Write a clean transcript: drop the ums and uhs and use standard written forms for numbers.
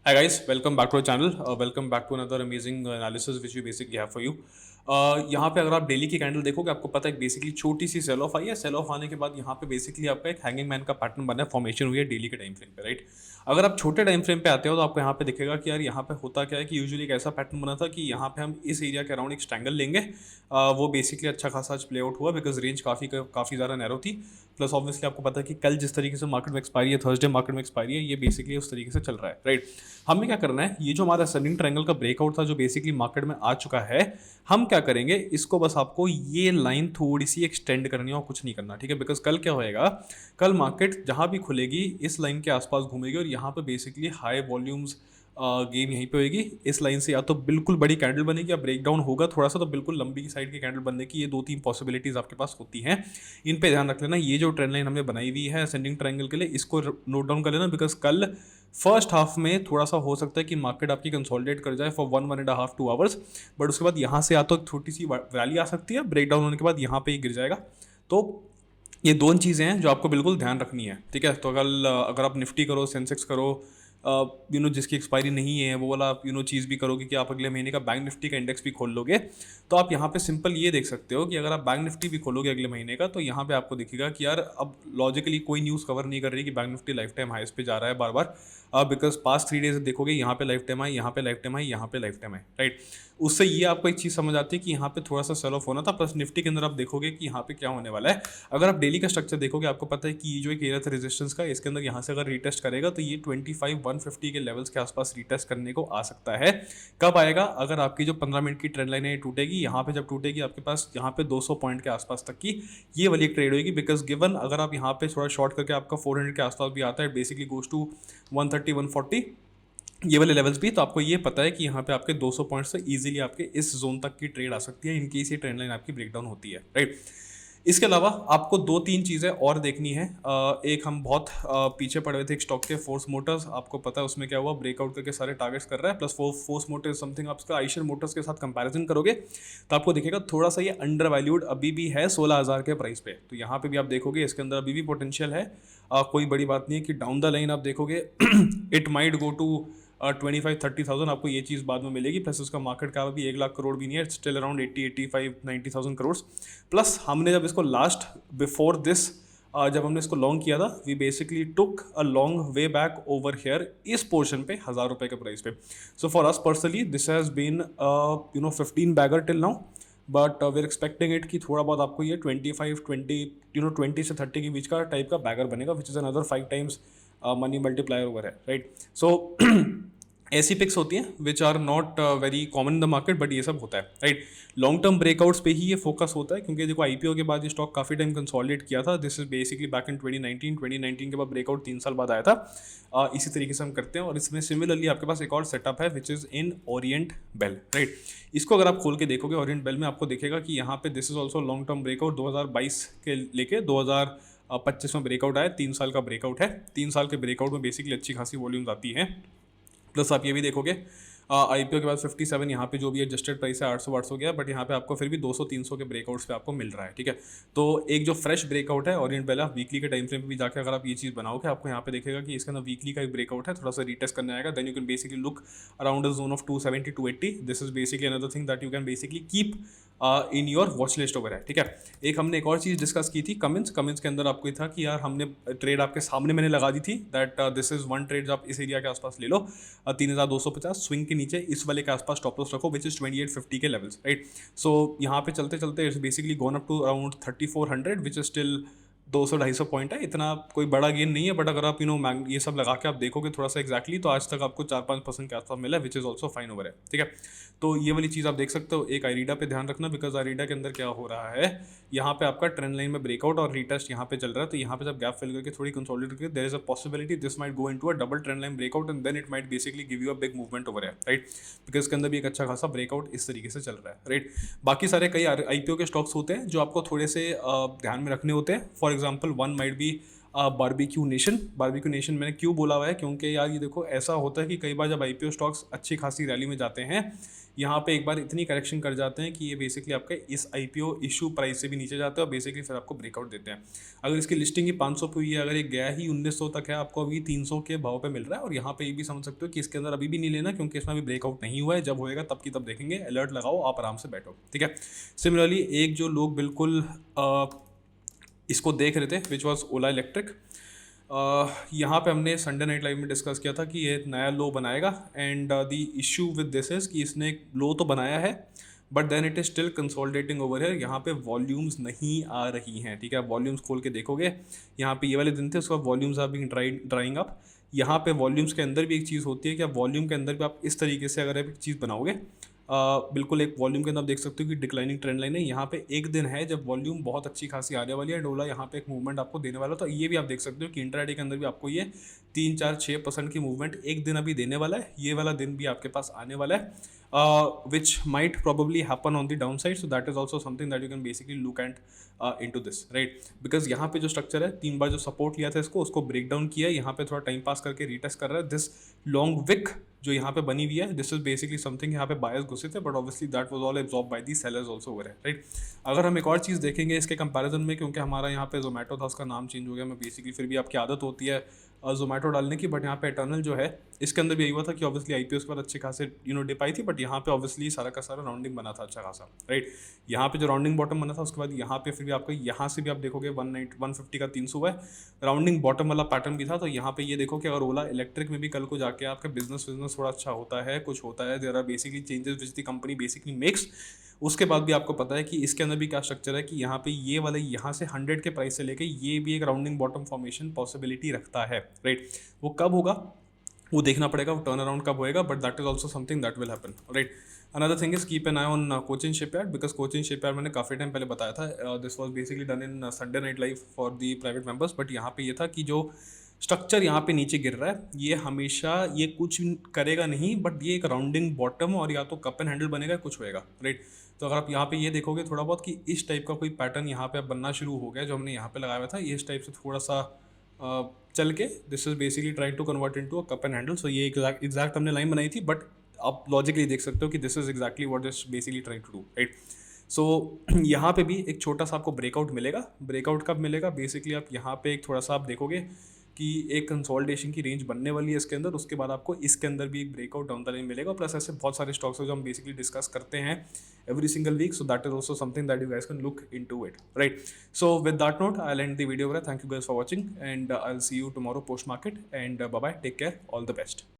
Hi guys, welcome back to our channel. Welcome back to another amazing analysis which we basically have for you. यहाँ पे अगर आप daily की candle देखोगे आपको पता है बेसिकली छोटी सी सेल ऑफ आई है। सेल ऑफ आने के बाद यहाँ पे बेसिकली आपका एक हैंगिंग मैन का पैटर्न बना है, फॉर्मेशन हुई है डेली के टाइम फ्रेम पे, राइट। अगर आप छोटे टाइम फ्रेम पे आते हो तो आपको यहाँ पे दिखेगा कि यार यहाँ पे होता क्या है कि यूजुअली एक ऐसा पैटर्न बना था कि यहाँ पे हम इस एरिया के अराउंड एक स्ट्रैंगल लेंगे। वो बेसिकली अच्छा खासा आज प्ले आउट हुआ बिकॉज रेंज काफ़ी ज़्यादा नैरो थी। प्लस ऑब्वियसली आपको पता है कि कल जिस तरीके से मार्केट में एक्सपायरी है, थर्सडे मार्केट में एक्सपायरी है, ये बेसिकली उस तरीके से चल रहा है, राइट। हमें क्या करना है, ये जो हमारा सनिंग ट्रायंगल का ब्रेकआउट था जो बेसिकली मार्केट में आ चुका है, हम क्या करेंगे, इसको बस आपको ये लाइन थोड़ी सी एक्सटेंड करनी है और कुछ नहीं करना, ठीक है। बिकॉज कल क्या होएगा, कल मार्केट जहां भी खुलेगी इस लाइन के आसपास घूमेगी और यहाँ पे बेसिकली हाई वॉल्यूम्स गेम यहीं पे होगी। इस लाइन से या तो बिल्कुल बड़ी कैंडल बनेगी या ब्रेकडाउन होगा थोड़ा सा, तो बिल्कुल लंबी की साइड की कैंडल बनने की ये दो तीन पॉसिबिलिटीज आपके पास होती हैं। इन पे ध्यान रख लेना। ये जो ट्रेंड लाइन हमने बनाई हुई है असेंडिंग ट्रायंगल के लिए, इसको नोट डाउन कर लेना बिकॉज कल फर्स्ट हाफ में थोड़ा सा हो सकता है कि मार्केट आपकी कंसोलिडेट कर जाए फॉर 1-1.5 2 आवर्स, बट उसके बाद यहाँ से या तो छोटी सी रैली आ सकती है, ब्रेकडाउन होने के बाद यहाँ पे ही गिर जाएगा। तो ये दोनों चीज़ें हैं जो आपको बिल्कुल ध्यान रखनी है, ठीक है। तो अगर आप निफ्टी करो, सेंसेक्स करो, जिसकी एक्सपायरी नहीं है वो वाला आप चीज़ भी करोगे कि आप अगले महीने का बैंक निफ्टी का इंडेक्स भी खोल लोगे, तो आप यहाँ पे सिंपल ये देख सकते हो कि अगर आप बैंक निफ्टी भी खोलोगे अगले महीने का तो यहाँ पे आपको दिखेगा कि यार अब लॉजिकली कोई न्यूज़ कवर नहीं कर रही कि बैंक निफ्टी लाइफ टाइम हाइस पे जा रहा है बार बार। बिकॉज पास्ट 3 डेज देखोगे यहाँ पे लाइफ टाइम आई, यहाँ पे लाइफ टाइम आई, यहाँ पे लाइफ टाइम आई, राइट। उससे ये आपको एक चीज़ समझ आती है कि यहाँ पे थोड़ा सा सेल ऑफ होना था। प्लस निफ्टी के अंदर आप देखोगे कि यहाँ पे क्या होने वाला है। अगर आप डेली का स्ट्रक्चर देखोगे आपको पता है कि ये जो एक एरिया था रेजिस्टेंस का, इसके अंदर यहाँ से अगर रीटेस्ट करेगा तो ये 25-150 के लेवल्स के आसपास रीटेस्ट करने को आ सकता है। कब आएगा, अगर आपकी जो 15 मिनट की ट्रेंड लाइन है टूटेगी, यहाँ पे जब टूटेगी आपके पास यहाँ पे 200 पॉइंट के आसपास तक की ये वाली ट्रेड होगी। बिकॉज गिवन अगर आप यहाँ पे थोड़ा शॉर्ट करके आपका 400 के आसपास भी आता है, बेसिकली गोज टू 130-140 ये वाले लेवल्स भी, तो आपको ये पता है कि यहाँ पे आपके 200 पॉइंट से इजीली आपके इस जोन तक की ट्रेड आ सकती है इनकेस ये ट्रेंड लाइन आपकी ब्रेकडाउन होती है, राइट। इसके अलावा आपको दो तीन चीज़ें और देखनी है। एक हम बहुत पीछे पड़े हुए थे एक स्टॉक के, फोर्स मोटर्स, आपको पता है उसमें क्या हुआ, ब्रेकआउट करके सारे टारगेट्स कर रहा है। प्लस फोर्स मोटर्स समथिंग आप इसका आइशर मोटर्स के साथ कंपैरिजन करोगे तो आपको दिखेगा थोड़ा सा ये अंडर वैल्यूड अभी भी है 16,000 के प्राइस पे। तो यहाँ पे भी आप देखोगे इसके अंदर अभी भी पोटेंशियल है। कोई बड़ी बात नहीं है कि डाउन द लाइन आप देखोगे इट माइट गो टू 25-30,000, आपको ये चीज़ बाद में मिलेगी। प्लस उसका मार्केट कैप भी 1 लाख करोड़ भी नहीं है, स्टिल अराउंड 80-85-90,000 करोड़। प्लस हमने जब इसको लास्ट बिफोर दिस जब हमने इसको लॉन्ग किया था, we basically took a long way back over here इस पोर्शन पे 1,000 रुपये के प्राइस पे। So for us personally this has been 15 bagger till now, but we are expecting it कि थोड़ा बहुत आपको ये 20 से 30 के बीच का टाइप का बैगर बनेगा, which is another 5 times money multiplier over है, राइट। सो ऐसी पिक्स होती हैं which are not very common in the market, but ये सब होता है, राइट। लॉन्ग टर्म ब्रेकआउट्स पे ही ये फोकस होता है क्योंकि देखो आईपीओ के बाद ये स्टॉक काफ़ी टाइम कंसोलिडेट किया था। This is basically back in 2019 के बाद ब्रेकआउट 3 साल बाद आया था। इसी तरीके से हम करते हैं। और इसमें सिमिलरली आपके पास एक और सेटअप है which is in Orient Bell, right. इसको अगर आप खोल के देखोगे ओरिएंट बेल में आपको दिखेगा कि यहाँ पे this is also long term breakout 2022 के लेके 2025 में ब्रेकआउट आया, 3 साल का ब्रेकआउट है। 3 साल के ब्रेकआउट में बेसिकली अच्छी खासी वॉल्यूम्स आती हैं। प्लस आप ये भी देखोगे आईपीओ के बाद 57 यहाँ पे जो भी एडजस्टेड प्राइस है 800 गया, बट यहाँ पे आपको फिर भी 200-300 के ब्रेकआउट्स पे आपको मिल रहा है, ठीक है। तो एक जो फ्रेश ब्रेकआउट है ओरिएंट बेल, आप वीकली के टाइम फ्रेम पे भी जाकर अगर आप ये चीज़ बनाओगे आपको यहाँ पे देखेगा कि इसके अंदर वीकली का एक ब्रेकआउट है, थोड़ा सा रीटेस्ट करने आएगा, then you can basically look around the zone of 270-280। This is basically another thing that you can basically keep in your watch list over है, ठीक है। एक हमने एक और चीज़ डिस्कस की थी कमेंट्स के अंदर, आपको ये था कि यार हमने ट्रेड आपके सामने मैंने लगा दी थी that this is one trade आप इस एरिया के आसपास ले लो 3,250 स्विंग के नीचे इस वाले के आसपास स्टॉप लॉस रखो विच इज 2850 के लेवल्स, राइट। सो यहाँ पे चलते चलते it's basically gone up to around 3400 which is still 200-250 point है, इतना कोई बड़ा गेन नहीं है। बट अगर आप ये सब लगा के आप देखोगे थोड़ा सा एक्जैक्टली तो आज तक आपको 4-5% के आसपास मिला है which is also fine over है, ठीक है। तो ये वाली चीज़ आप देख सकते हो। एक आईरीडा पे ध्यान रखना बिकॉज आईरीडा के अंदर क्या हो रहा है, यहाँ पे आपका ट्रेंड लाइन में ब्रेकआउट और रीटेस्ट यहाँ पे चल रहा है। तो यहाँ पे जब गैप फिल करके थोड़ी कंसोलिडेट करके there is a possibility this might go into a double trend line breakout and then it might basically give you a big movement over है, राइट। बिकॉज इसके अंदर भी एक अच्छा खासा ब्रेकआउट इस तरीके से चल रहा है, राइट। बाकी सारे कई आईपीओ के स्टॉक्स होते हैं जो आपको थोड़े से ध्यान में रखने होते हैं। For example one might be Barbeque Nation मैंने क्यों बोला हुआ है, क्योंकि यार ये देखो ऐसा होता है कि कई बार जब आईपीओ स्टॉक्स अच्छी खासी रैली में जाते हैं, यहाँ पे एक बार इतनी करेक्शन कर जाते हैं कि ये बेसिकली आपके इस आईपीओ इशू प्राइस से भी नीचे जाते हैं और बेसिकली फिर आपको ब्रेकआउट देते हैं। अगर इसकी लिस्टिंग ही 500 पे हुई है, अगर ये गया ही 1900 तक है, आपको अभी 300 के भाव पे मिल रहा है। और यहाँ पे ये भी समझ सकते हो कि इसके अंदर अभी भी नहीं लेना, क्योंकि इसमें अभी ब्रेकआउट नहीं हुआ है। जब होएगा तब की तब देखेंगे, अलर्ट लगाओ, आप आराम से बैठो, ठीक है। सिमिलरली एक जो लोग बिल्कुल इसको देख रहे थे, विच वॉज ओला इलेक्ट्रिक, यहाँ पे हमने संडे नाइट लाइव में डिस्कस किया था कि ये नया लो बनाएगा। And the issue with this is कि इसने एक लो तो बनाया है, but then it is still consolidating over है। यहाँ पे वॉल्यूम्स नहीं आ रही हैं, ठीक है। वॉल्यूम्स खोल के देखोगे, यहाँ पे ये वाले दिन थे, उसका volumes are being drawing up. यहाँ पे वॉल्यूम्स के अंदर भी एक चीज़ होती है कि आप वॉल्यूम के अंदर भी आप इस तरीके से अगर आप एक चीज़ बनाओगे, बिल्कुल एक वॉल्यूम के अंदर आप देख सकते हो कि डिक्लाइनिंग ट्रेंड लाइन है। यहाँ पे एक दिन है जब वॉल्यूम बहुत अच्छी खासी आने वाली है, डोला यहाँ पे एक मूवमेंट आपको देने वाला। तो ये भी आप देख सकते हो कि इंट्राडे के अंदर भी आपको ये 3-4-6% की मूवमेंट एक दिन अभी देने वाला है। ये वाला दिन भी आपके पास आने वाला है, which might probably happen on the downside. So that is also something that you can basically look at into this, right? Because यहाँ पे जो स्ट्रक्चर है, 3 बार जो सपोर्ट लिया था इसको, उसको ब्रेक डाउन किया, यहाँ पे थोड़ा टाइम पास करके रीटेस्ट कर रहा है। दिस लॉन्ग विक जो यहाँ पे बनी हुई है, दिस इज बेसिकली समथिंग, यहाँ पे बायर्स घुसे थे, but obviously that was all absorb by the sellers also over है, राइट। अगर हम एक और चीज़ देखेंगे इसके कंपैरिजन में, क्योंकि हमारा यहाँ पे जोमेटो था, उसका नाम चेंज हो गया, मैं बेसिकली फिर भी आपकी आदत होती है जोमेटो डालने की, बट यहाँ पे एटर्नल जो है इसके अंदर भी यही हुआ था कि ऑब्वियसली आईपीओ के बाद अच्छे खासे डिप आई थी, बट यहाँ पे ऑब्वियसली सारा का सारा राउंडिंग बना था अच्छा खासा, राइट। यहाँ पे जो राउंडिंग बॉटम बना था, उसके बाद यहाँ पे फिर भी आपको यहाँ से भी आप देखोगे 150 का 300 है, राउंडिंग बॉटम वाला पैटर्न भी था। तो यहाँ पे ये देखो कि अगर ओला इलेक्ट्रिक में भी कल को जाके आपका बिजनेस थोड़ा अच्छा होता है, कुछ होता है, there are basically changes which the company basically makes, उसके बाद भी आपको पता है कि इसके अंदर भी क्या स्ट्रक्चर है कि यहाँ पे ये वाले यहाँ से 100 के प्राइस से लेके ये भी एक राउंडिंग बॉटम फॉर्मेशन पॉसिबिलिटी रखता है, राइट। वो कब होगा वो देखना पड़ेगा, वो टर्न अराउंड कब होएगा, but that is also something that will happen, right. Another thing is keep an I on Cochin shipyard, because Cochin shipyard मैंने काफ़ी टाइम पहले बताया था, this was basically done in Sunday night live for the private members. But यहाँ पे ये था कि जो स्ट्रक्चर यहाँ पे नीचे गिर रहा है, ये हमेशा ये कुछ करेगा नहीं, बट ये एक राउंडिंग बॉटम और या तो कप एंड हैंडल बनेगा, कुछ होएगा, राइट। तो अगर आप यहाँ पे ये देखोगे थोड़ा बहुत कि इस टाइप का कोई पैटर्न यहाँ पे अब बनना शुरू हो गया, जो हमने यहाँ पे लगाया हुआ था, ये इस टाइप से थोड़ा सा चल के this is basically trying to convert into a cup and handle. So ये एग्जैक्ट हमने लाइन बनाई थी, बट आप लॉजिकली देख सकते हो कि this is exactly what is basically trying to do, right. So यहाँ पे भी एक छोटा सा आपको ब्रेकआउट मिलेगा। ब्रेकआउट कब मिलेगा, बेसिकली आप यहाँ पे एक थोड़ा सा आप देखोगे कि एक कंसोलिडेशन की रेंज बनने वाली है इसके अंदर, उसके बाद आपको इसके अंदर भी एक ब्रेकआउट डाउन द लाइन मिलेगा। प्लस ऐसे बहुत सारे स्टॉक्स हैं जो हम बेसिकली डिस्कस करते हैं every single week, so that is also something that you guys can look into it, right. So with that note I will end the video. Thank you guys for watching and I will see you tomorrow post market and bye bye, take care, all the best.